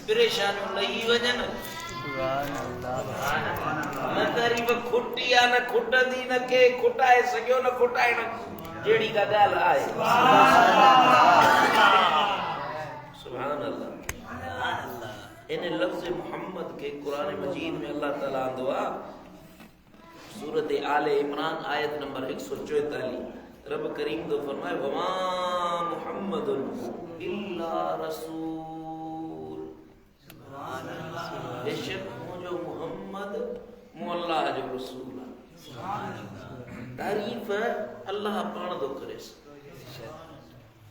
परेशानियों नहीं वजन न तारीफ़ खुटी आ न खुटंदी न के खुटाए सकियो न खुटाए न जेड़ी का गाल आए सुभान अल्लाह इन लफ्ज़ मोहम्मद के कुरान मजीद में अल्लाह ताला दुआ सूरत आले इमरान आयत नंबर 144 रब करीम तो फरमाए वमा मुहम्मदुन इल्ला रसूल सुभान अल्लाह बेशक मुझो मोहम्मद अल्लाह जो रसूल सुभान अल्लाह तारीफ अल्लाह पाण दो करे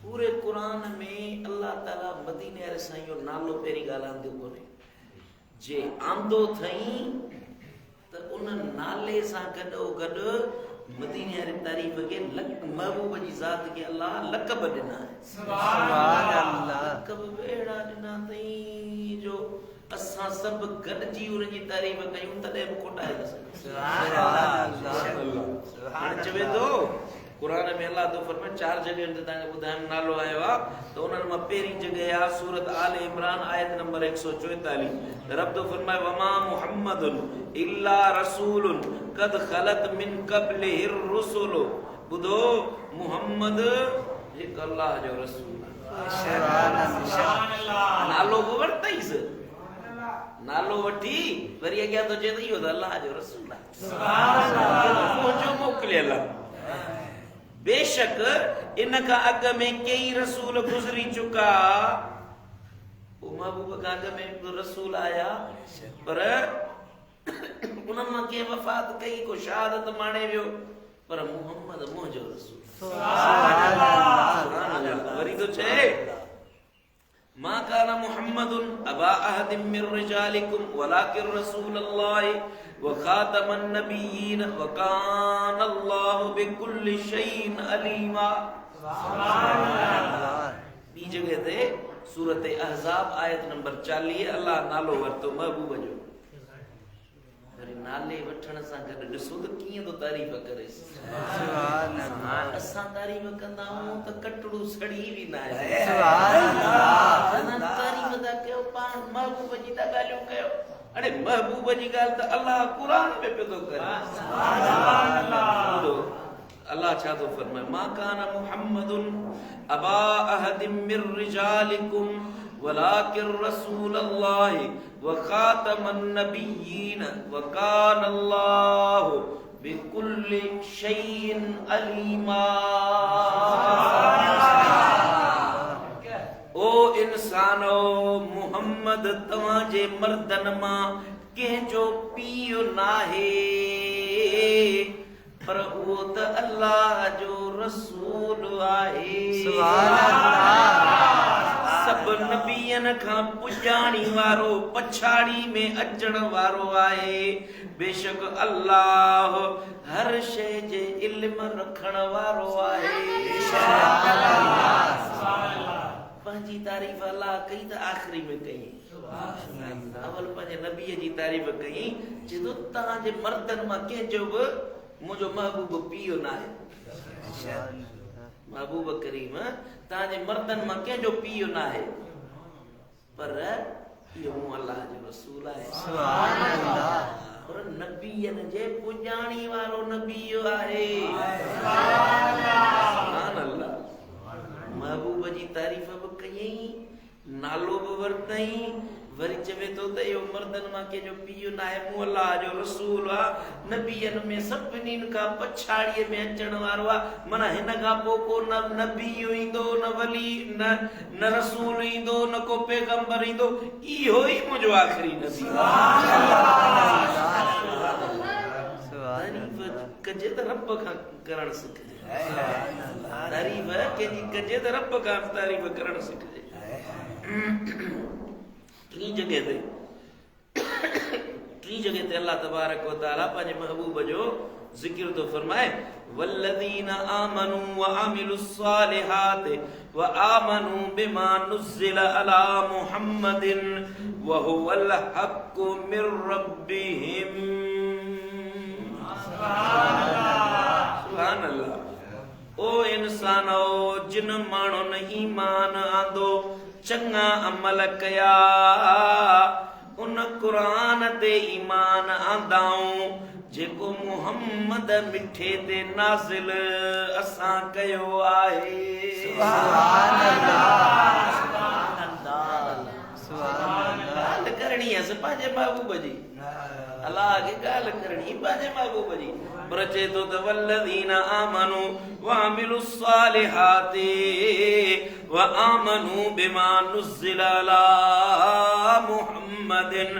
पूरे कुरान में अल्लाह ताला मदीने वाले साईं जो नालो पहिरीं ॻाल्हाईंदो कोन्हे जे आंदो थई त उन नाले सां गॾो मदीने वारी तारीफ़ के महबूब जी ज़ात के अल्लाह लक़ब ॾिना सुभान अल्लाह लक़ब अहिड़ा ॾिना अथई जो असां सभु गॾिजी उन जी तारीफ़ कयूं तॾहिं बि खोटाए न सघूं सुभान अल्लाह चवे थो कुरान में अल्लाह तो फरमाए 4 जगह ते तव्हांखे ॿुधाइण नालो आयो आहे त उन्हनि मां पहिरीं जगह आहे सूरत आल इमरान आयत नंबर 144 रब तो फरमाए वमा मुहम्मदुन इल्ला रसूलुन कद खलत मिन क़ब्लिहिर रुसुल बुधो मुहम्मद एक अल्लाह जो रसूल सुभान अल्लाह नालो वरतईस नालो वठी वरी अॻियां तो चए इहो त अल्लाह जो रसूल आहे सुभान अल्लाह मुंहिंजो मोकिलियल बेशक इन का अग में कई रसूल गुजरी चुका वो महबूब का अग में रसूल आया पर उनमां के वफात कई को शहादत माणे वियो पर मोहम्मद मुंहिंजो रसूल सुभान अल्लाह वरी तो चए मा काना मुहम्मदुन अबा अहदिम मिर रिजालिकुम वलाकिन रसूलल्लाह व खातमन नबिय्यीन व कान अल्लाहु बिकुल्लि शैइन अलीमा सुभान अल्लाह बी जगह ते सूरत अहज़ाब आयत नंबर 40 अल्लाह नालो वरतो महबूब जो वरी नाले वठण सां गॾु ॾिसो त कीअं तो तारीफ़ करे सुभान अल्लाह असां तारीफ़ कंदा आहियूं त कटड़ू सड़ी बि न आहे सुभान अल्लाह तारीफ़ दा कयो पाण महबूब जी दा ॻाल्हियूं कयो अरे महबूब जी ॻाल्हि त अल्लाह कुरान में पियो थो करे सुभान अल्लाह अल्लाह छा थो फरमाए मा काना मुहम्मदुन अबा अहदिम मिर रिजालिकुम वलाकिन रसूलल्लाह व खातमन नबिय्यीन व कान अल्लाहु बिकुल्लि शैइन अलीमा ओ इंसानो मुहम्मद तवां जे मर्दन मां कंहिंजो पीउ नाहे पर वो त अल्लाह जो रसूल आहे सुभान अल्लाह सब नबियन खां पुजाणी वारो पछाड़ी में अचण वारो आहे बेशक अल्लाह हर शय जे इल्म रखण वारो आहे सुभान अल्लाह पंहिंजी तारीफ़ अल्लाह कई त आख़िरी में कई अवल पंहिंजे नबीअ जी तारीफ़ कई जो तव्हांजे मर्दनि मां कंहिंजो बि मुंहिंजो महबूब पीउ न आहे महबूब करीम तव्हांजे मर्दनि मां कंहिंजो पीउ न आहे पर इहो मूं अल्लाह जो रसूल आहे सुभान अल्लाह पर नबीअनि जे पुॼाणी वारो नबी आहे सुभान अल्लाह महबूब जी तारीफ़ बि कयई नालो बि वरतई वरी चवे तो त इहो मर्दनि मां कंहिंजो पीउ न आहे मूं अल्लाह जो रसूल आहे नबीअनि में सभिनीनि खां पछाड़ीअ में अचण वारो आहे माना हिन खां पोइ को न नबी ईंदो न वली न रसूल ईंदो न को पैगंबर ईंदो इहो ई मुंहिंजो आख़िरी नबी तारीफ़ कजे त रब खां करणु सिखजे तारीफ़ कंहिंजी कजे त रब खां तारीफ़ करणु सिखजे टी जगह ते अल्लाह तबारक व तआला पंहिंजे महबूब जो जिक्र तो फरमाए वल्लज़ीना आमनू व अमिलुस सालिहात व आमनू बिमा नुज़िला अला मुहम्मदिन व हुवल हक़्क़ु मिर रब्बिहिम सुभान अल्लाह ओ इंसानो जिन माण्हुनि ईमान आंदो चंगा अमल कया उन कुरान ते ईमान आंदाऊं जेको मुहम्मद मिठे ते नाज़िल असां कयो आहे। सुभान अल्लाह सुभान अल्लाह सुभान अल्लाह। ॻाल्हि करणी आहे पंहिंजे महबूब जी, अल्लाह खे ॻाल्हि करणी पंहिंजे महबूब जी। पर चए थो त वल्लज़ीना आमनू वअमिलुस सालिहाति वआमनू बिमा नुज़्ज़िला अला मुहम्मदिन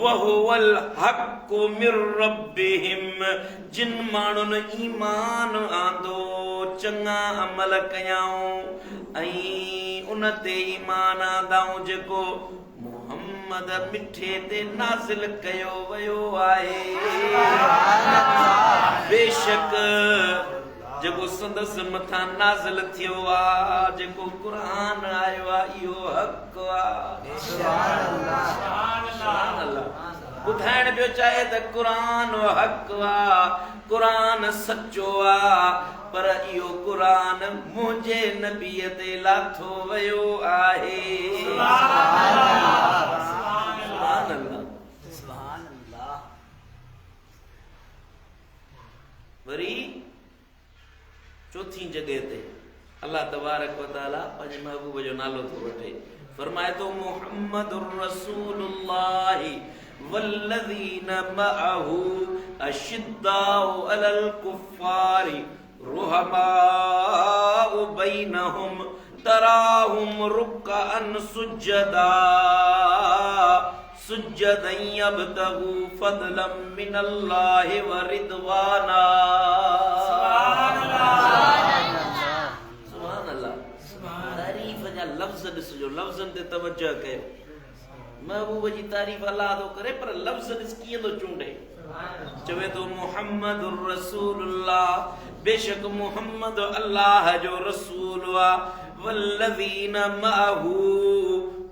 वहुवल हक़्क़ु मिर रब्बिहिम। जिन माण्हुनि ईमान आंदो चङा अमल कयाऊं ऐं उन ते ईमान आंदाऊं जेको मुहम्मद मिठे ते नाज़िल कयो वियो आहे। बेशक जेको संदसि मथां नाज़िल थियो आहे जेको क़ुरान आयो आहे इहो हक़ आहे। सुभान अल्लाह। ॿुधाइण पियो चाहे त क़ुरान हक़ आहे, क़ुरान सचो आहे, पर इहो क़ुरान मुंहिंजे नबीअ ते लाथो वियो आहे। सुभान अल्लाह सुभान अल्लाह। वरी चौथी जगह ते अल्लाह तबारक व तआला पंहिंजे महबूब जो नालो थो वठे, फरमाए थो मुहम्मदुर रसूलुल्लाह वल्लज़ीना मअहू अशिद्दाउ अलल कुफ़ारि रुहमाउ बैनहुम तराहुम रुक्अन सुज्जदा सुज्जदन यब्तगू फदलन मिनल्लाहि व रिदवाना। सुभान अल्लाह। तारीफ़ जा लफ्ज़ ॾिसजो, लफ्ज़नि ते तवज्जो कयो। महबूब जी तारीफ़ अल्लाह थो करे पर लफ्ज़ ॾिस कीअं थो चूंडे। चवे थो मुहम्मदुर रसूलुल्लाह, बेशक मुहम्मद अल्लाह जो रसूल आहे। वल्लज़ीना मअहू,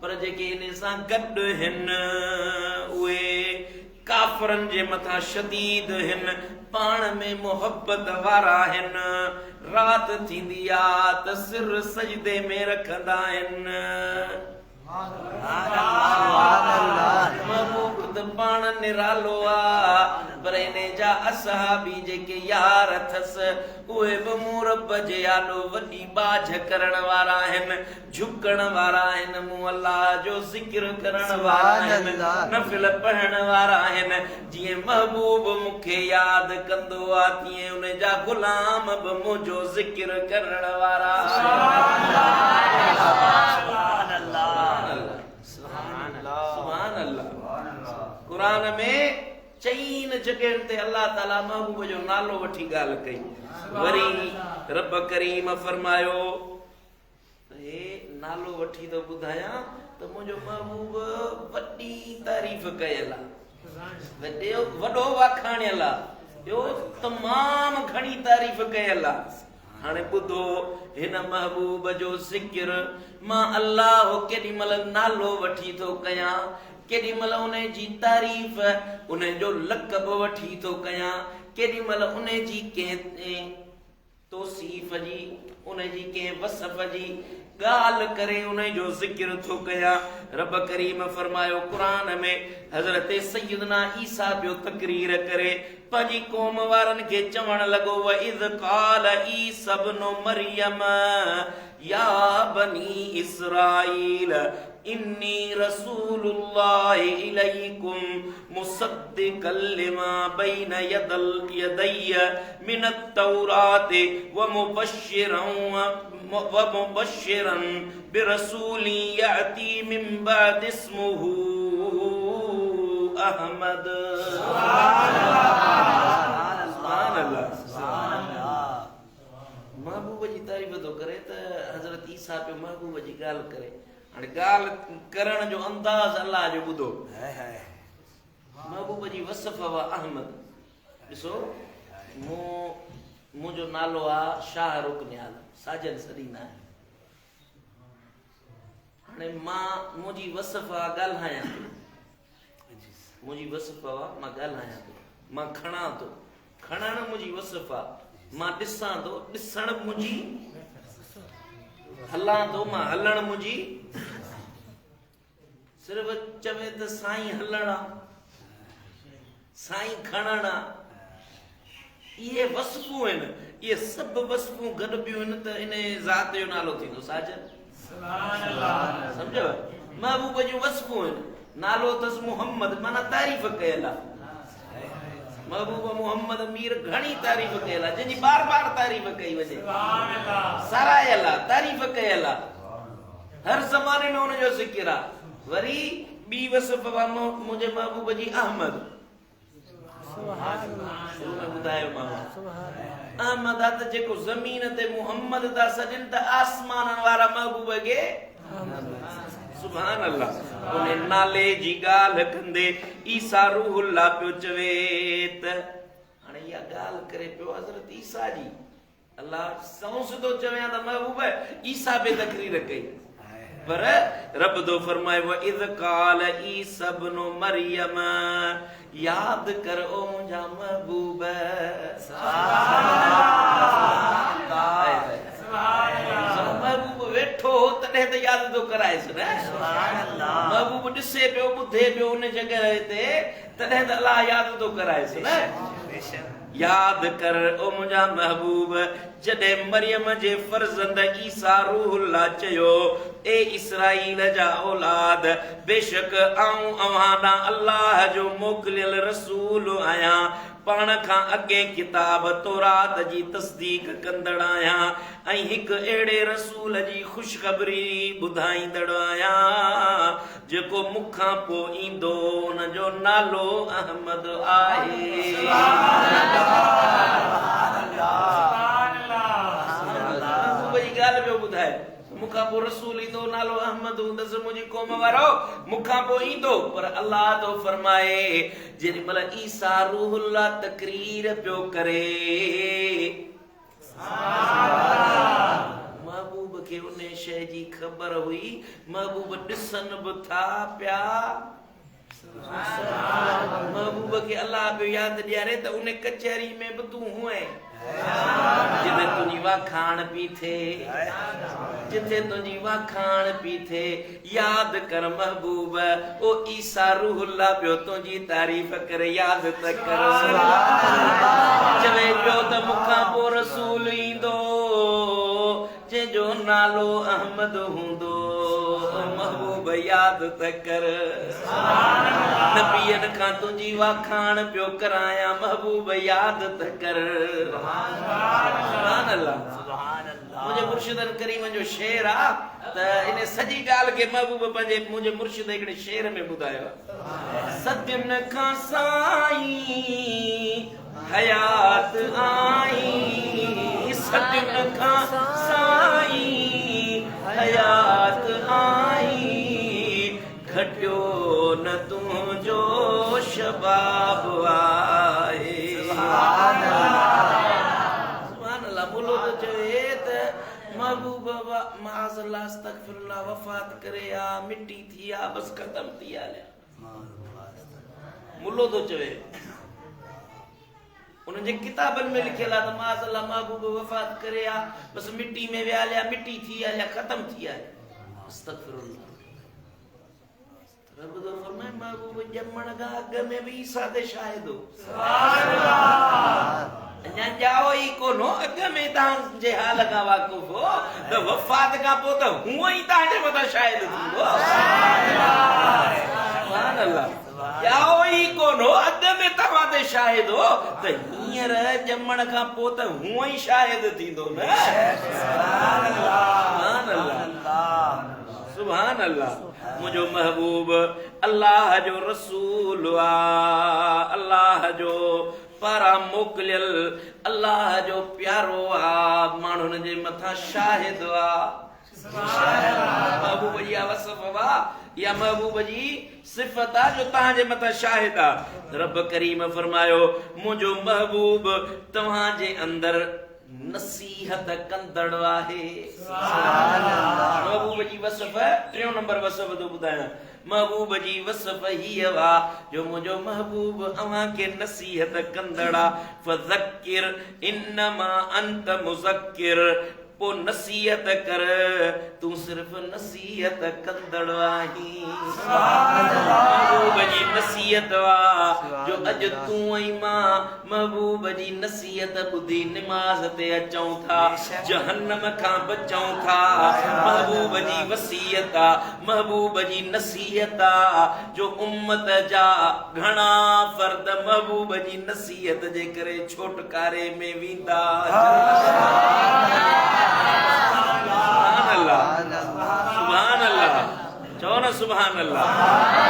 पर जेके इन सां गॾु हिन उहे काफ़रनि जे मथां शदीद हिन, पाण में मोहब्बत वारा हिन। रात थींदी आहे त सिर सजदे में रखंदा आहिनि। महबूब त पाण निरालो आहे पर इन जा असहाबी जेके यार अथसि उहे बि मूं रब जे आॾो वॾी बाझ करण वारा आहिनि, झुकण वारा आहिनि, मूं अल्लाह जो ज़िक्र करण वारा आहिनि, नफ़िल पढ़ण वारा आहिनि। जीअं महबूब मूंखे यादि कंदो आहे तीअं उन जा ग़ुलाम बि मुंहिंजो ज़िक्र करण वारा। कुरान में चईन जगह ते अल्लाह ताला महबूब जो नालो वठी ॻाल्हि कई। वरी रब करीम फरमायो हे नालो वठी तो ॿुधायां त मुंहिंजो महबूब वॾी तारीफ़ कयल आहे, वॾो वाखाणियल आहे, ॿियो तमामु घणी तारीफ़ कयल आहे। हाणे ॿुधो हिन महबूब जो ज़िक्र मां अल्लाह केॾी महिल नालो वठी थो कयां, केॾी महिल उन जी तारीफ़ उन जो लक़ब वठी थो कयां, केॾी महिल उन जी कंहिं तौसीफ़ जी उन जी कंहिं वसफ़ जी ॻाल्हि करे उन जो ज़िक्र थो कयां। रब करीम फरमायो क़ुरान में हज़रत सैयदना ईसा पियो तकरीर करे पंहिंजी क़ौम वारनि खे चवण लॻो व इज़ क़ाल ईसा इब्नु मरियम या बनी इस्राईल इन्नी रसूलुल्लाहि इलैकुम मुसद्दिक़ल लिमा बैन यदैया मिनत तौराति व मुबश्शिरन बिरसूलिन याती मिन बाद इस्मुहु अहमद। महबूब जी तारीफ़ तो करे त हज़रत ईसा पे महबूब जी ॻाल्हि करे। हाणे ॻाल्हि करण जो अंदाज़ अल्लाह जो ॿुधो। महबूब जी वसफ़ वा अहमद। ॾिसो मुंहिंजो नालो आहे शाहरुख नियाल, साजन सरीना आहे। हाणे मां मुंहिंजी वसफ़ ॻाल्हायां थो, मुंहिंजी वसफ़ मां ॻाल्हायां थो, मां खणां थो, खणण मुंहिंजी वसफ़ आहे, मां ॾिसां थो, ॾिसण मुंहिंजी, हलां थो, मां हलण मुंहिंजी सिर्फ चवे त साईं हलणा साईं खणणा ये वस्फूं आहिनि ये सभु वस्फूं गॾिबियूं आहिनि त इन ज़ात जो नालो थींदो साजन सम्झो महबूब जूं वस्फूं आहिनि नालो अथसि मुहम्मद माना तारीफ़ कयल आहे महबूब मोहम्मद मीर घणी तारीफ़ कयल आहे जंहिंजी बार बार तारीफ़ कई वञे सारायल आहे तारीफ़ कयल आहे हर ज़माने में हुनजो ज़िक्र आहे वरी ॿी वसफ़ मुंहिंजे महबूब जी अहमद ॿुधायो अहमद आहे त जेको ज़मीन ते मुहम्मद था सॾनि त आसमाननि वारा महबूब खे सुभान अल्लाह उन नाले जी ॻाल्हि कंदे ईसा रूहुल्लाह पियो चवे त हाणे इहा ॻाल्हि करे पियो हज़रत ईसा जी अल्लाह सौ सिधो चवे त महबूब ईसा बि तकरीर कई पर रब दो फरमाए वो इज़ क़ाल ईसा इब्न मरियम याद कर ओ मुंहिंजा महबूब महबूब वेठो हो तॾहिं त यादि थो कराएसि न महबूब ॾिसे पियो ॿुधे पियो उन जॻह ते तॾहिं त अलाह यादि थो कराएसि न याद कर ओ मुंहिंजा महबूब जॾहिं मरियम जे फर्ज़ंद ईसा रूहुल्लाह चयो ए इसराईल जा औलाद बेशक आऊं अव्हां ॾांहुं अल्लाह जो मोकिलियल रसूल आहियां पाण खां अॻे किताब तौरात जी तस्दीक कंदड़ आहियां ऐं हिकु अहिड़े रसूल जी ख़ुशख़बरी ॿुधाईंदड़ आहियां जेको मूंखां पोइ ईंदो उन जो नालो अहमद आहे ॻाल्हि पियो ॿुधाए मूंखां पोइ रसूल ईंदो नालो अहमद हूंदसि मुंहिंजी क़ौम वारो मूंखां पोइ ईंदो पर अल्लाह तो फरमाए जेॾी महिल ईसा रूहुल्लाह तकरीर पियो करे महबूब खे उन शइ जी ख़बर हुई महबूब ॾिसनि बि था पिया महबूब खे अल्लाह पियो यादि ॾियारे त उन कचहरी में बि तूं हुए जिथे तुंहिंजी वाखाण पई थिए जिथे तुंहिंजी वाखाण पई थिए यादि कर महबूब ओ ईसा रूहुल्लाह पियो तुंहिंजी तारीफ़ करे यादि त कर चवे पियो त मूंखां पोइ रसूल ईंदो जंहिंजो नालो अहमद हूंदो महबूब यादि त कर नबीअनि खां तुंहिंजी वाखाण पियो करायां महबूब यादि त कर सुभान अल्लाह मुंहिंजे मुर्शिदनि करीम जो शेर आहे त इन सॼी ॻाल्हि खे महबूब पंहिंजे मुंहिंजे मुर्शिद हिकिड़े शेर में ॿुधायो सदियुनि खां साईं हयात आई सदियुनि खां साईं हयात आई घटियो न तुंहिंजो शबाब आहे महबूब माज़अल्लाह अस्तगफिरुल्लाह वफ़ात करे आ मिट्टी थी आ बस खत्म थी आ मुल्लो तो चवे उनजे किताबनि में लिखियल आहे त माज़अल्लाह महबूब वफ़ात करे आ बस मिट्टी में विया लिया मिट्टी थी आ या खत्म थी आ अस्तगफिरुल्लाह रब तो फरमाए महबूब ॼमण खां अॻ में बि ईसा ते शाहिद हो सुभान अल्लाह अञा जाओ ई कोन्हो अॻ में तव्हांजे हाल खां वाक़ुफ़ हो त वफ़ात खां पोइ त हूअं ई तव्हांजे मथां शाहिद थींदो सुभान अल्लाह जाओ ई कोन्हो अॻ में तव्हां ते शाहिद हो त हींअर ॼमण खां पोइ त हूअं ई शाहिद थींदो न सुभान अल्लाह सुभान अल्लाह मुझो महबूब अल्लाह जो रसूल आ अल्लाह जो पारा मोकिलियल अल्लाह जो प्यारो आ माण्हुनि जे मथां शाहिद आ महबूब जी वसफ़ आ या महबूब जी सिफ़त आ जो तव्हांजे मथां शाहिद आ रब करीम फरमायो मुझो महबूब तव्हांजे अंदर नसीहत कंदड़ आहे महबूब जी वसफ़ टियों नंबर वसफ़ तो ॿुधायां महबूब जी वसफ़ हीअ वा जो मुंहिंजो महबूब अव्हां खे नसीहत कंदड़ आहे फज़क्किर इन्नमा अंत मुज़क्किर पो नसीहत कर, तू सिर्फ नसीहत कंदड़ आही। महबूब जी नसीहत वा जो अज तू ऐं मां महबूब जी नसीहत ॿुधी निमाज़ ते अचूं था, जहन्नम खां बचूं था। महबूब जी वसीयत आ, महबूब जी नसीहत आ जो उम्मत जा घणा फर्द महबूब जी नसीहत जे करे छोटकारे में वेंदा। सुभान अल्लाह, सुभान अल्लाह, चओ न सुभान अल्लाह।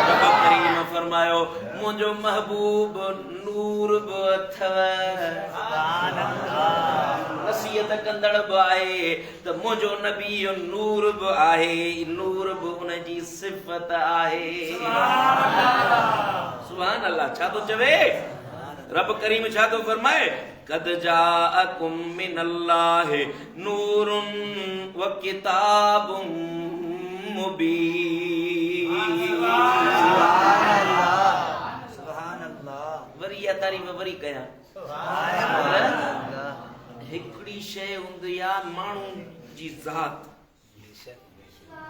रब करीम फरमायो मुंहिंजो महबूब नूर बि अथव, नसीहत कंदड़ बि आहे, त मुंहिंजो नबी नूर बि आहे, नूर बि उनजी सिफ़त आहे। सुभान अल्लाह। छा थो चवे रब करीम, छा थो फरमाए? कद जाअकुम मिनल्लाहि नूरुन व किताबुम मुबीन। सुभान अल्लाह। वरी या तारीफ़ वरी कयां। हिकड़ी शइ हूंदी आहे माण्हू जी ज़ात,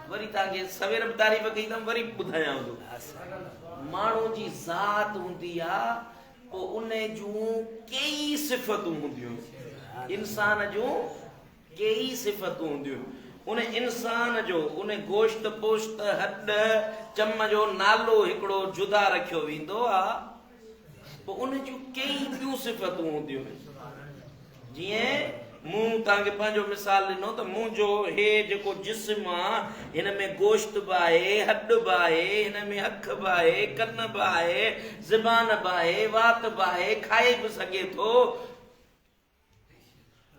वरी तव्हांखे सवेर बि तारीफ़ कई अथमि, वरी ॿुधायां थो। माण्हू जी ज़ात हूंदी आहे, पोइ उन जूं कई सिफ़तूं हूंदियूं, इंसान जूं कई सिफ़तूं हूंदियूं। उन इंसान जो उन गोश्त पोश्त हॾ चम जो नालो हिकिड़ो जुदा रखियो वेंदो आहे, पोइ उन जूं कई ॿियूं सिफ़तूं हूंदियूं। जीअं मूं तव्हांखे पंहिंजो मिसाल ॾिनो त मुंहिंजो हे जेको जिस्म आहे, हिन में गोश्त बि आहे, हॾ बि आहे, हिन में अखि बि आहे, कन बि आहे, ज़बान बि आहे, वात बि आहे, खाए बि सघे थो,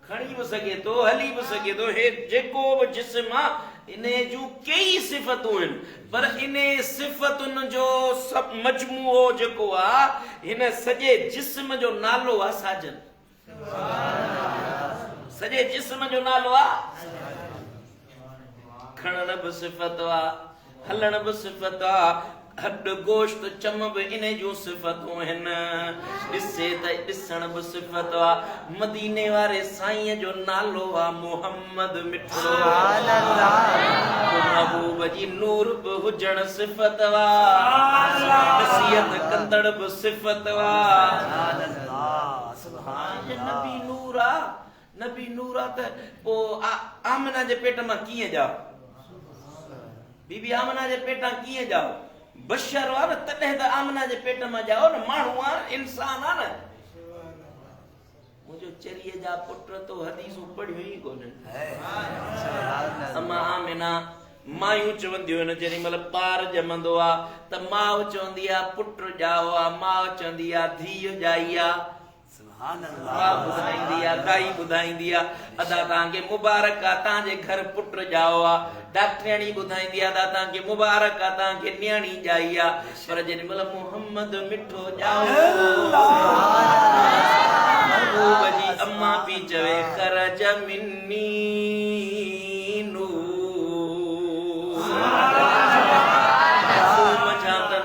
खणी बि सघे थो, हली बि सघे थो। हे जेको बि जिस्म आहे इन जूं कई सिफ़तूं आहिनि, पर इन सिफ़तुनि जो सभु मजमूओ जेको आहे, हिन सॼे जिस्म जो नालो आहे साजन। सॼे जिस्म जो नालो आहे। खणण बि सिफ़त आहे, हलण बि सिफ़त आहे, हॾ गोश्त चम बि इन जूं सिफ़तूं आहिनि। ॾिसे त ॾिसण बि सिफ़त आहे। मदीने वारे साईं जो नालो आहे मोहम्मद मिठड़ो। महबूब जी नूर बि हुजण सिफ़त आहे, नसीहत कंदड़ बि सिफ़त आहे। नबी नूर आहे, नबी नूर आहे त पोइ आमना जे पेट मां कीअं जाओ? बीबी आमना जे पेटां कीअं जाओ? बशर आहे न, तॾहिं त आमना जे पेट मां जाओ न, माण्हू आहे, इंसान आहे न। मुंहिंजो चरीअ जा पुट तो हदीसूं पढ़ियूं ई कोन। अमा आमिना मायूं चवंदियूं आहिनि, जेॾी महिल ॿार ॼमंदो आहे त माउ चवंदी आहे पुट ॼाओ आहे, माउ चवंदी आहे धीउ ॼाई आहे। ॿुधाईंदी आहे, दाई ॿुधाईंदी आहे अदा तव्हांखे मुबारक आहे, तव्हांजे घर पुट ॼाओ आहे। डॉक्टरियाणी ॿुधाईंदी आहे तव्हांखे मुबारक आहे, तव्हांखे न्याणी ॼाई आहे। पर जेॾी महिल मोहम्मद मिठो ॼाओ, महबूब जी अम्मा पई चवे ख़रज मिन्नी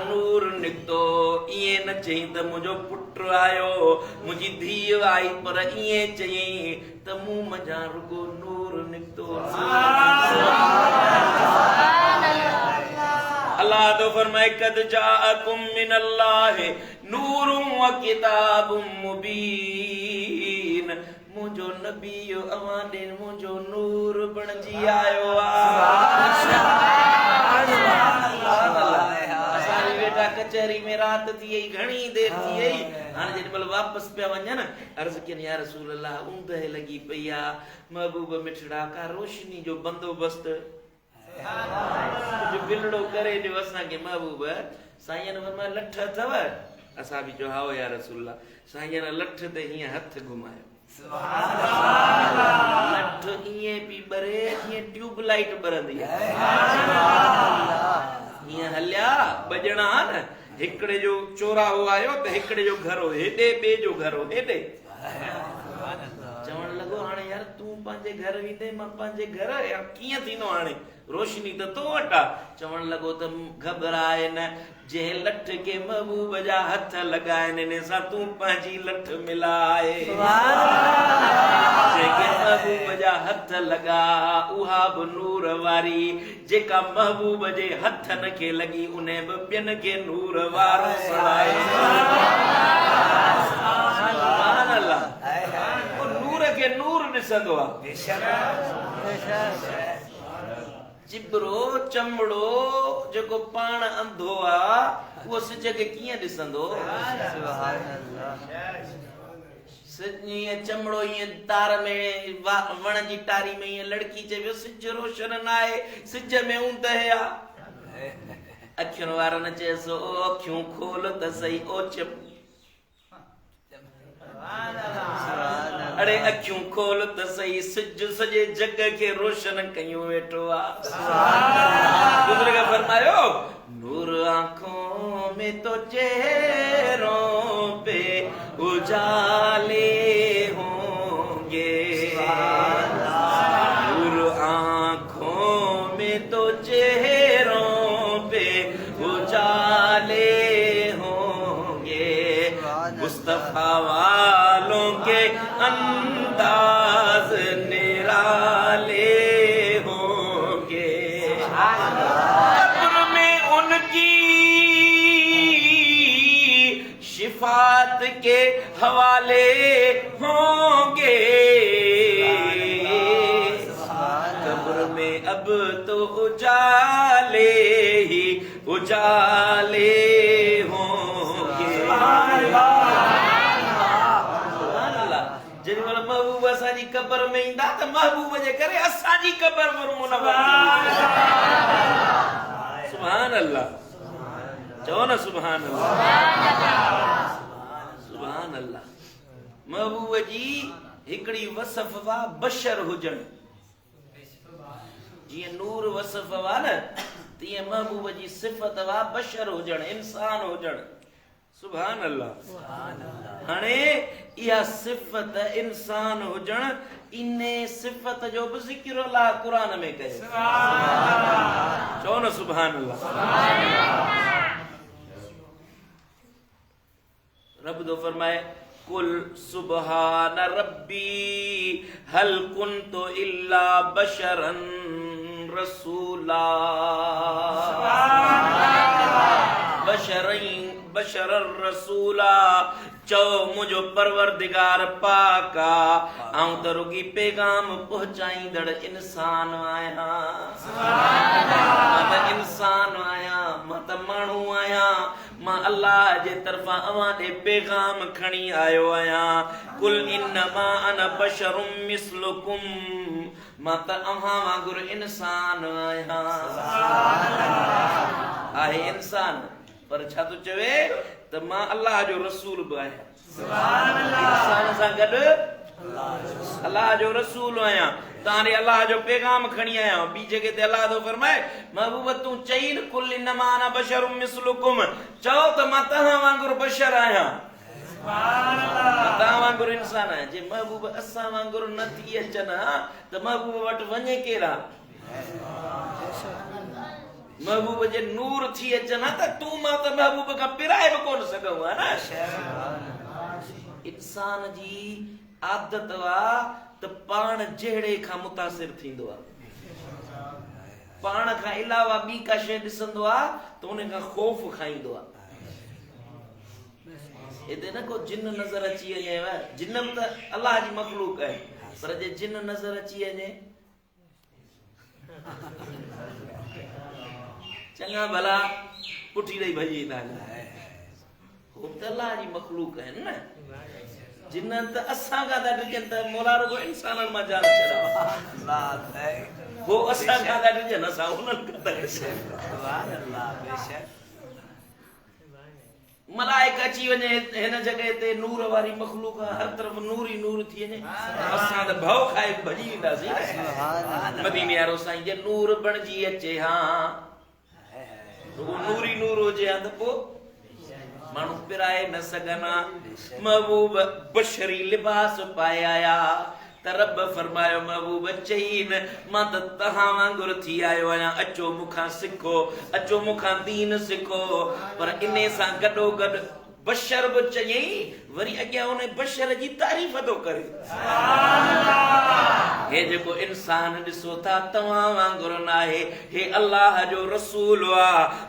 नूर निकितो। ईअं न चई त मुंहिंजो पुट आयो, मुंहिंजी धीउ आई, पर ईअं चयईं त मूं मझां रुगो नूर निकितो। अल्लाह तो फरमाए कद जाअकुम मिनल्लाहि नूरुम व किताबुम मुबीन। मुंहिंजो नबी अवां ॾे मुंहिंजो नूर बणिजी आयो आहे। बेटा कचहरी में रात थी वई, घणी देर थी वई, हाणे जेॾी महिल वापसि पिया वञनि, अर्ज़ कयनि या रसूल अल्लाह ऊंदहि लॻी पई आहे, महबूब मिठड़ा का रोशनी जो बंदोबस्त कुझु बिलड़ो करे ॾियो असांखे महबूब। साईं फरमाया लठ अथव? असां बि चयो हाओ या रसूल अल्लाह। साईं लठ ते हीअं हथ घुमायो, लठ ईअं पई ॿरे जीअं ट्यूबलाइट ॿरंदी आहे। हीअं हलिया ॿ ॼणा न, हिकिड़े जो चोराहो आयो त हिकिड़े जो घर हो हेॾे, ॿिए जो घर हो हेॾे। चवण लॻो हाणे यार तूं पंहिंजे घर वेंदे मां पंहिंजे घर या कीअं थींदो हाणे रोशनी त तो वटा चवण लॻो त घबराए न जंहिं लठ के महबूब जा हथ लगाइनि इन सां तूं पंहिंजी लठ मिलाए जंहिंखे महबूब जा हथ लगा उहा बि नूर वारी जेका महबूब जे हथनि खे लगी उन बि ॿियनि खे नूर वारो सड़ाए सुभान अल्लाह नूर खे नूर ॾिसंदो आहे चिबरो चमड़ो जेको पाण अंधो आहे उहो सिज खे कीअं ॾिसंदो चमड़ो ईअं तार में वण जी टारी में ईअं लड़की चए सिज रोशन न आहे सिज में ऊंद आहे अखियुनि वारनि चएसि ओ अखियूं खोल त सही ओ चिप अरे अखियूं खोल त सही सिज सॼे जग खे रोशन कयूं वेठो आहे बुजुर्ग फरमायो नूर आंखों में तो चेहरों पे उजाले होंगे नूर आंखों में तो चेहरों पे उजाले होंगे मुस्तफा वालों के अंदाज निराले होंगे कब्र में उनकी शिफात के हवाले होंगे कब्र में अब तो उजाले ही उजाले होंगे जेॾीमहिल महबूब असांजी क़बर में ईंदा त महबूब जे करे असांजी क़बर मुनव्वर सुभान अल्लाह चओ न सुभान अल्लाह सुभान अल्लाह महबूब जी हिकिड़ी वसफ़ वा बशर हुजण जीअं नूर वसफ़ वा न तीअं महबूब जी सिफ़त वा बशर हुजण इंसान हुजण सुभान अल्लाह हाणे इहा सिफ़त इंसान हुजण इन सिफ़त जो बि ज़िक्र अल्लाह क़ुरान में कयो चओ न सुभान अल्लाह रब तो फरमाए कुल सुबहान रब्बी हल कुन्तु इल्ला बशरन रसूला बशरर रसूला चो मुझो परवरदिगार पाका आऊं त रुगी पैगाम पहुचाईंदड़ इंसान आहियां मां त इंसान आहियां मां त माण्हू आहियां मां अल्लाह जे तरफ़ां अवां ॾे पैगाम खणी आयो आहियां कुल इन्नमा अना बशरुम मिस्लुकुम मां त अव्हां वांगुरु इंसान आहियां आहे इंसान पर छा तो चवे त मां अल्लाह जो रसूल बि आहियां इंसान सां गॾु अल्लाह जो रसूल आहियां तारे अल्लाह जो पैगाम खणी आया बी जगह ते अल्लाह तो फरमाए महबूब तू चई न कुल इन्नमा अना बशरुम मिस्लुकुम चओ त मां तहां वांगुरु बशर आहियां सुभान अल्लाह तहां वांगुरु इंसान आहियां जे महबूब असां वांगुरु न थी अचनि त महबूब वटि वञे केरा महबूब जे नूर थी अचनि त तू मां त महबूब खां पिराए बि कोन सघूं हा न इंसान जी आदत वा त पाण जहिड़े खां मुतासिर थींदो आहे पाण खां अलावा ॿी का शइ ॾिसंदो आहे त उन खां ख़ौफ़ खाईंदो आहे हिते न को जिन नज़र अची वञेव जिन बि त अल्लाह जी मखलूक आहे पर जे जिन नज़र अची वञे चङा भला पुठी ॾेई भॼी ईंदा हो त अल्लाह जी मखलूक आहिनि न जिन्हनि त असां खां था ॾिजनि त मौला रुगो इंसाननि मां जान छॾा हो असां खां था ॾिजनि असां उन्हनि खां था ॾिजनि मलाइक अची वञे हिन जॻह ते नूर वारी मखलूक हर तरफ़ नूर ई नूर थी वञे असां त भउ खाए भॼी ईंदासीं मदीने वारो साईं जे नूर बणिजी अचे हा नूर ई नूर हुजे हा त पोइ माण्हू पिराए न सघनि महबूब बशरी लिबास पाए आया त त रब फरमायो महबूब चईन मां त तहां वांगुर थी आयो आहियां, अचो मूंखां सिखो, अचो मूंखां दीन सिखो। पर इन सां गॾो गॾु बशर बि चयईं, वरी अॻियां उन बशर जी तारीफ़ थो करे। हे जेको इंसान ॾिसो था तव्हां वांगुरु न आहे, हे अल्लाह जो रसूल आ।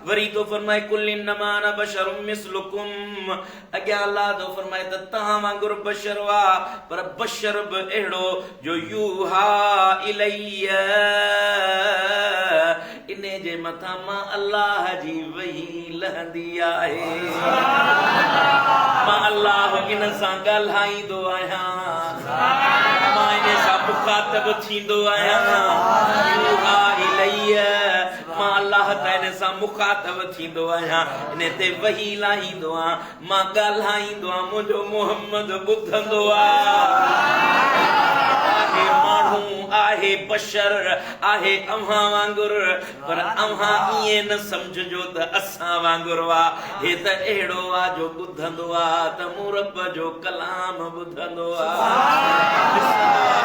वरी तो फरमाए कुल इन्नमा अना बशरुम मिस्लुकुम, अॻियां अल्लाह तो फरमाए त तव्हां वांगुरु बशर आ, पर बशर बि अहिड़ो जो यूहा इलैया, इन जे मथां मां अल्लाह जी वही लहंदी आहे। मां अल्लाह इन सां ॻाल्हाईंदो आहियां, मां इन सां मुखातब थींदो आहियां। यूहा इलैया, मां अल्लाह त इन सां मुखातब थींदो आहियां, इन ते वही लाहींदो आहियां, मां ॻाल्हाईंदो आहियां, मुंहिंजो मोहम्मद ॿुधंदो आहे। माण्हू आहे बशर आहे अव्हां वांगुरु, पर अव्हां ईअं न सम्झजो त असां वांगुरु आहे। हे त अहिड़ो आहे जो ॿुधंदो आहे त मूं रब जो कलाम ॿुधंदो आहे,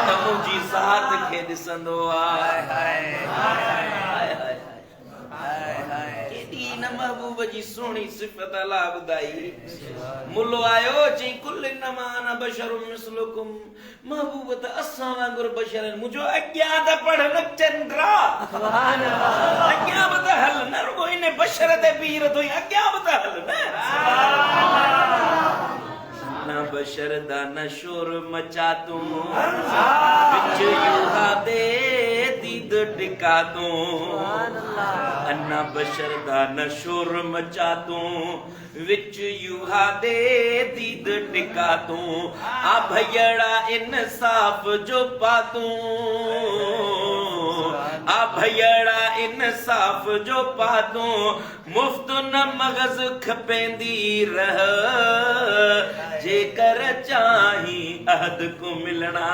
त मुंहिंजी ज़ात खे ॾिसंदो आहे। महबूब जी सोहणी सिफ़त अल्लाह ॿुधाई। मुल्लो आयो चई कुल इन्नमा अना बशरुम मिस्लुकुम, महबूब त असां वांगुरु बशर आहिनि। मुंहिंजो अॻियां त पढ़ न चंद्रा, अॻियां बि त हल न, रुगो इन बशर ते बीह रहो, अॻियां बि त हल न। बशर दा न शोर मचा तूं, विच यूहा दे दीद टिका तूं। अन्ना बशर दा न शोर मचा तूं, विच यूहा दे दीद टिका तूं। आ भैया इंसाफ जो पातूं, आ भैया इंसाफ जो पातूं। मुफ्त न मगज़ खपेंदी रह, जेकर चाही अहद को मिलना।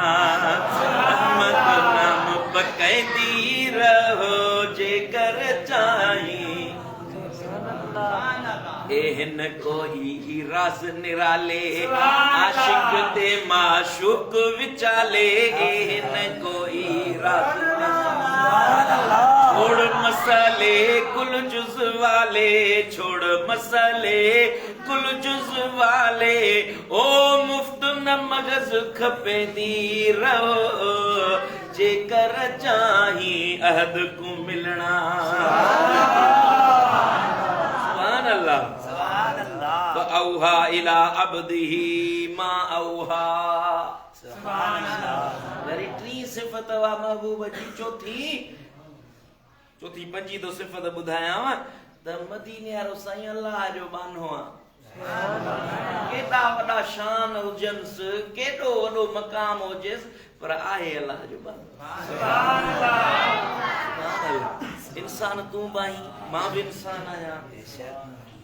अहमद नाम पकैंदी रहो, जेकर चाही। एहन कोई ही रास निराले, आशिक ते माशूक विचाले। एहन कोई रास छोड़ मसाले कुल जुज वाले, छोड़ मसाले कुल जुज वाले। ओ मुफ्त न मगज़ खपेंदी रहो, जेकर चाही अहद को मिलना। सुभान अल्लाह। औहा इला अब्दिही मा औहा। सुभान अल्लाह। वरी टी सिफ़त वा महबूब जी चौथी पंजी तो सिफ़त ॿुधायांव त मदीने वारो साईं अल्लाह जो बानो आहे। केॾा वॾा शान हुजनसि, केॾो वॾो मक़ाम हुजेसि, पर आहे अल्लाह जो बानो। सुभान अल्लाह। इंसान तूं बाई, मां बि इंसान आहियां,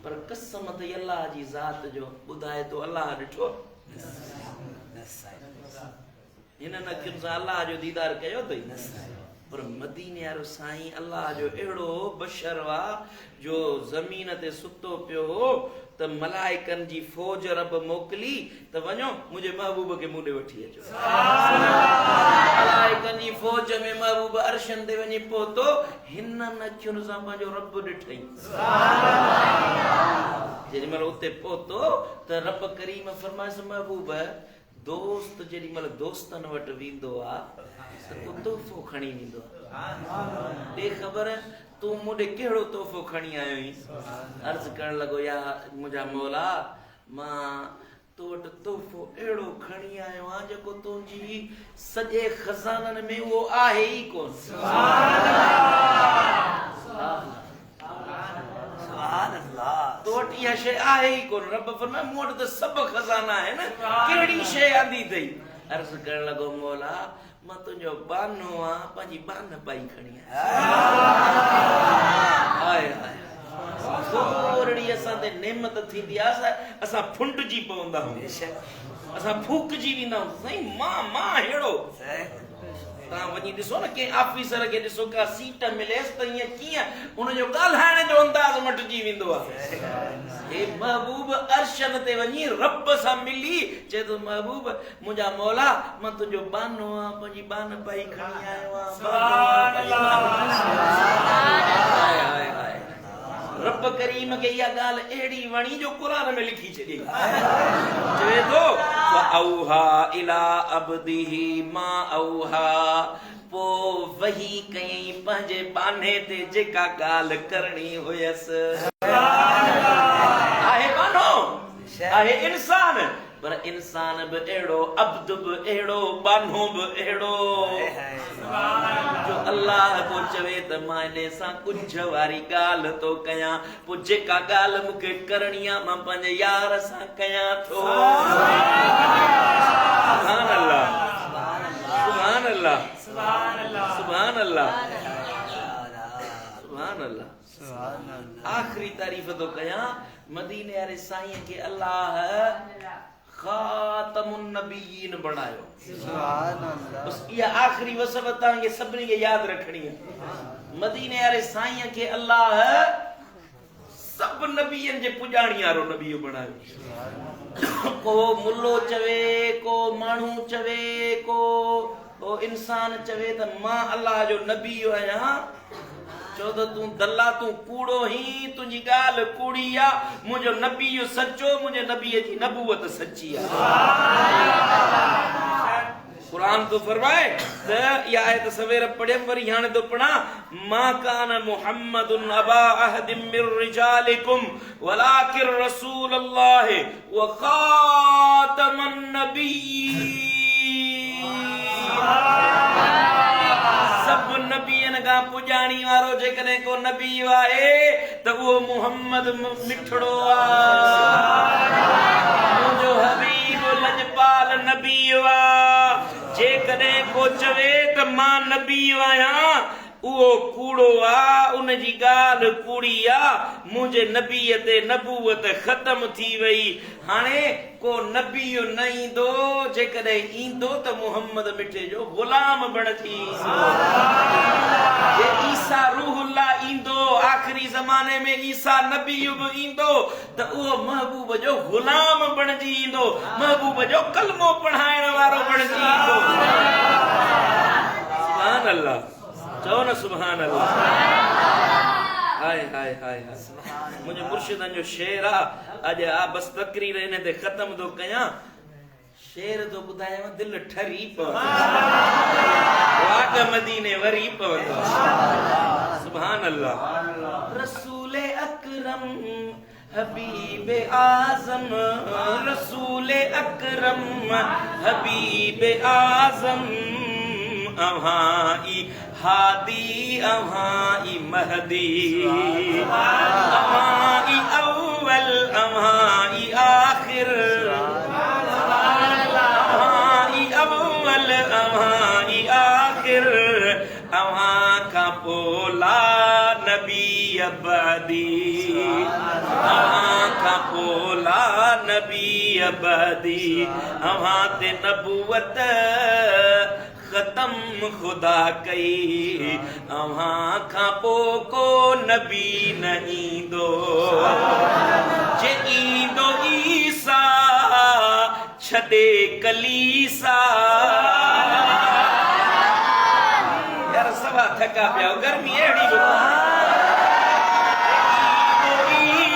पर कसम त अल्लाह जी ज़ात जो ॿुधाए तो अल्लाह ॾिठो हिन अखियुनि सां अल्लाह जो दीदार कयो अथई। पर मदीने वारो साईं अल्लाह जो अहिड़ो बशर आहे जो ज़मीन ते सुतो पियो हो त मलाइकनि जी फौज रब मोकिली त वञो मुंहिंजे महबूब खे मूं ॾे वठी अचो। मलाइकनि जी फौज में महबूब अर्शन ते वञी पहुतो, हिन अखियुनि सां पंहिंजो रब ॾिठई। जेॾी महिल उते पहुतो त रब करीम फरमाइसि महबूब दोस्त जेॾी महिल दोस्तनि वटि वेंदो आहे त तूं तोहफ़ो खणी वेंदो आहे। ॾे ख़बर तूं मूंॾे कहिड़ो तोहफ़ो खणी आयो आहीं? अर्ज़ु करणु लॻो या मुंहिंजा मौला मां तो वटि तोहफ़ो अहिड़ो खणी आयो आहियां जेको तुंहिंजी सॼे खज़ाननि में उहो आहे ई कोन। तो वटि इहा शइ आहे ई कोन। रब फरमाए मूं वटि त सभु खज़ाना आहिनि, कहिड़ी शइ आंदी अथई? अर्ज़ु करणु लॻो मौला मां तुंहिंजो बानो आहियां, पंहिंजी बान पाई खणी आहियां। थोरी असां ते नेमत थींदी आहे असां फुंडजी पवंदा आहियूं, असां फूकजी वेंदा आहियूं। साईं मां अहिड़ो तव्हां वञी ॾिसो न कंहिं ऑफिसर खे ॾिसो का सीट मिलेसि त ईअं कीअं उनजो ॻाल्हाइण जो अंदाज़ मटिजी वेंदो आहे। हे महबूब अर्शन ते वञी रब सां मिली चए थो महबूब मुंहिंजा मौला मां तुंहिंजो बानो आहियां, पंहिंजी बान पाई खणी आयो आहियां। रब करीम खे इहा ॻाल्हि अहिड़ी वणी जो क़ुरान में लिखी छॾी। चवे थो औहा इला अब्दिही मा औहा, पोइ वही कयईं पंहिंजे बाने ते जेका ॻाल्हि करणी हुयसि। आहे बानो, आहे इंसान, पर इंसान बि अहिड़ो, अब्द बि अहिड़ो, बानो बि अहिड़ो जो अल्लाह को चवे त मां इन सां कुझ वारी ॻाल्हि थो कयां, पोइ जेका ॻाल्हि मूंखे करणी आहे मां पंहिंजे यार सां कयां थो। सुभान अल्लाह, सुभान अल्लाह, सुभान अल्लाह, सुभान अल्लाह। आखिरी तारीफ़ तो कयां मदीने वारे साईं खे अल्लाह खातमुन नबीयीन बणायो। सुभान अल्लाह। बस इहा आखिरी वसफ़ तव्हांखे सभिनी खे यादि रखणी आहे। मदीने वारे साईं खे अल्लाह सभु नबीयनि जे पुॼाणी वारो नबी बणायो। को मुल्लो चवे, को माण्हू चवे, को इंसान चवे त मां अल्लाह जो नबी आहियां, चो त तूं दल्ला, तूं कूड़ो ही, तुंहिंजी ॻाल्हि कूड़ी आहे, मुंहिंजो नबी सचो, मुंहिंजे नबीअ जी नबूवत सची आहे। कुरान तो फरमाए त इहा आयत सवेर पढ़ियमि, वरी हाणे तो पढ़ा, मा कान मुहम्मदुन अबा अहदिम मिर रिजालिकुम वलाकिन रसूलुल्लाह व खातमुन नबीयीन। सब नबीयन का पुजाणी वारो जेकॾहिं को नबी आहे त उहो मुहम्मद मिठड़ो आहे, मुंहिंजो हबीब लजपाल नबी आहे। जेकॾहिं को चवे त मां नबी आहियां उहो कूड़ो आहे, उनजी ॻाल्हि कूड़ी आहे, मुंहिंजे नबीअ ते नबूवत ख़तम थी वई। हाणे को नबी न ईंदो, जेकॾहिं ईंदो त मुहम्मद मिठे जो ग़ुलाम बणजी। जे ईसा रूहुल्लाह ईंदो, आख़िरी ज़माने में ईसा नबी बि ईंदो त उहो महबूब जो ग़ुलाम बणजी ईंदो, महबूब जो कलमो पढ़ाइण वारो बणजी ईंदो। सुभान अल्लाह, चओ न सुभान अल्लाह। हाय हाय हाय हाय। मुंहिंजे मुर्शिदनि जो शेर आहे, अॼु आ बस तकरीर इन ते ख़त्म थो कयां। शेर तो ॿुधायांव, दिलि ठरी पवंदो, वाग मदीने वरी पवंदो। सुभान अल्लाह। रसूल अकरम हबीब आज़म, रसूल अकरम हबीब आज़म, अव्हाई हादी अव्हाई महदी, अव्हाई अव्वल अव्हाई आखिर, अव्हाई अव्वल अव्हाई आखिर, अव्हां खां पोला नबी अबदी, अव्हां खां पोला नबी अबदी, अव्हां ते नबूवत ख़त्म खुदा कई, अव्हां खां पोइ को नबी न ईंदो। जे ईंदो ईसा छॾे कलीसा। यार सभा थका पिया, गर्मी अहिड़ी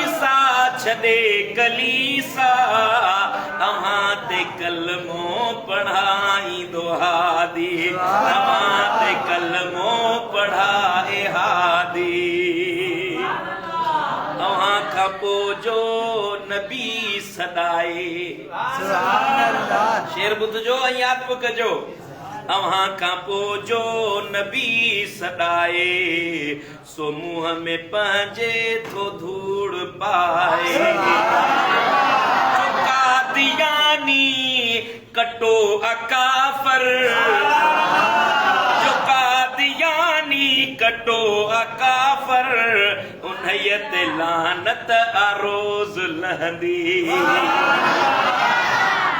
ईसा छॾे कलीसा, अव्हां ते कलमो पढ़ाईंदो हादी, अव्हां ते कलमो पढ़ाए हादी। अव्हां खां पोइ जो नबी सदाए। शेर ॿुधजो ऐं यादि बि कजो। अव्हां खां पोइ जो नबी सदाए, सो मुंहं में पंहिंजे थो धूड़ पाए। कादियानी कटो अकाफर, जो कादियानी कटो अकाफर, उन्हीअ ते लानत आरोज़ लहंदी।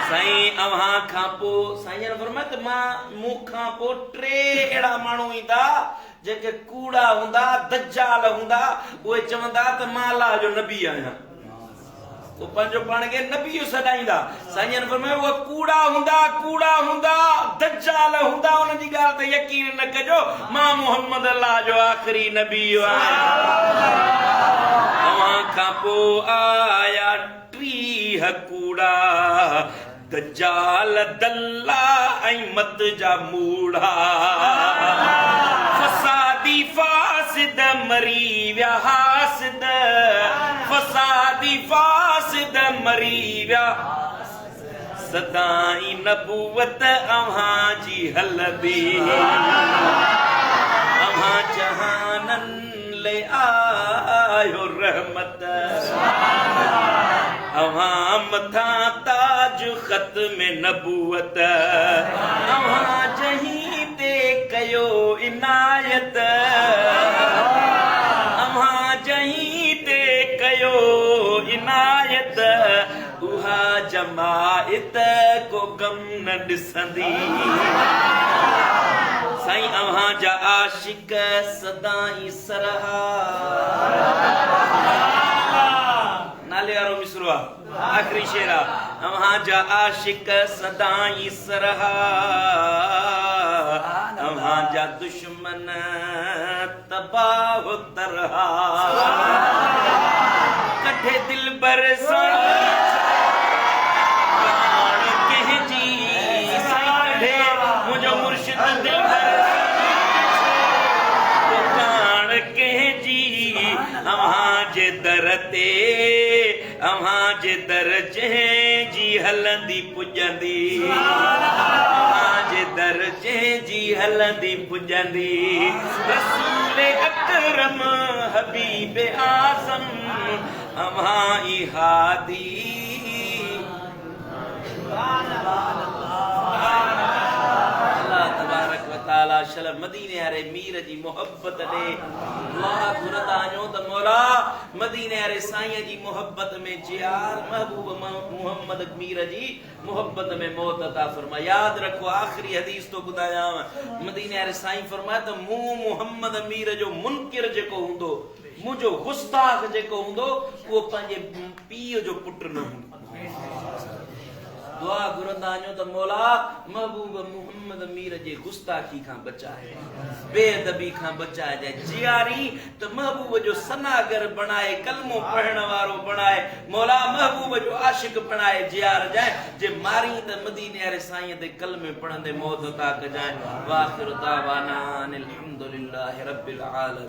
साईं अव्हां खां पोइ साईं फरमाए त मां मूंखां पोइ 3 अहिड़ा माण्हू ईंदा जेके कूड़ा हूंदा, दज्जाल हूंदा, उहे चवंदा त मां अल्लाह जो नबी आहियां, वो पंहिंजो पाण खे नबी सॾाईंदा। साईं फरमाए उहे कूड़ा हूंदा, दज्जाल हूंदा, उन जी ॻाल्हि ते यकीन न कजो, मां मुहम्मद अल्लाह जो आख़िरी नबी आहियां। अव्हां खां पोइ आया 30 कूड़ा, दज्जाल दल्ला ऐं मत जा मूड़ा, फसादी फासिद मरी विया हासिद, फसादी फासिद मरी विया, सदाई नबूवत अव्हां जी हलदी, अव्हां जहानन ले आयो रहमत, अव्हां मथा ताज ख़त्म नबूवत, अव्हां जहीं ते कयो इनायत, अव्हां जहीं ते कयो इनायत, उहा जमायत को गम न ॾिसंदी। साईं अव्हां जा आशिक सदाई सरहा, नाले वारो मिसरो आहे, आख़िरी शेर आहे, अव्हां जा आशिक सदाई सरहा, अव्हां जा दुश्मन तबाह तरहा, कठे दिल बर मुझो मुर्शिद दिल अव्हां जे दर ते, अव्हां जे दर जंहिं जी हलंदी पुॼंदी, अव्हां जे दर जंहिं जी हलंदी पुॼंदी, रसूल अकरम हबीब आज़म अव्हां ई हादी। मदीने वारे मीर जी मोहब्बत ॾे दुआ घुरंदा आहियूं त मौला मदीने वारे साईं जी मोहब्बत में जियार महबूब मुहम्मद मीर जी मोहब्बत में मौत अता फरमा। याद रखो आखिरी हदीस तो ॿुधायां, मदीने वारे साईं फरमाए त मूं मुहम्मद मीर जो मुनकिर जेको हूंदो, मुंहिंजो गुस्ताख जेको हूंदो, उहो पंहिंजे पीउ जो पुटु न हूंदो। दुआ घुरंदा आहियूं त मौला महबूब मुहम्मद मीर जे गुस्ताखी खां बचाए, बेअदबी खां बचाए जाए, जियारी त महबूब जो सनागर बणाए, कलमो पढ़ण वारो बणाए, मौला महबूब जो आशिक बणाए जियार जाए, जे मारी त मदीने वारे साईं ते कलमे पढ़ंदे मौत अता कजाए। वाखिर दावाना अनिल हम्दुलिल्लाहि रब्बिल आलमीन।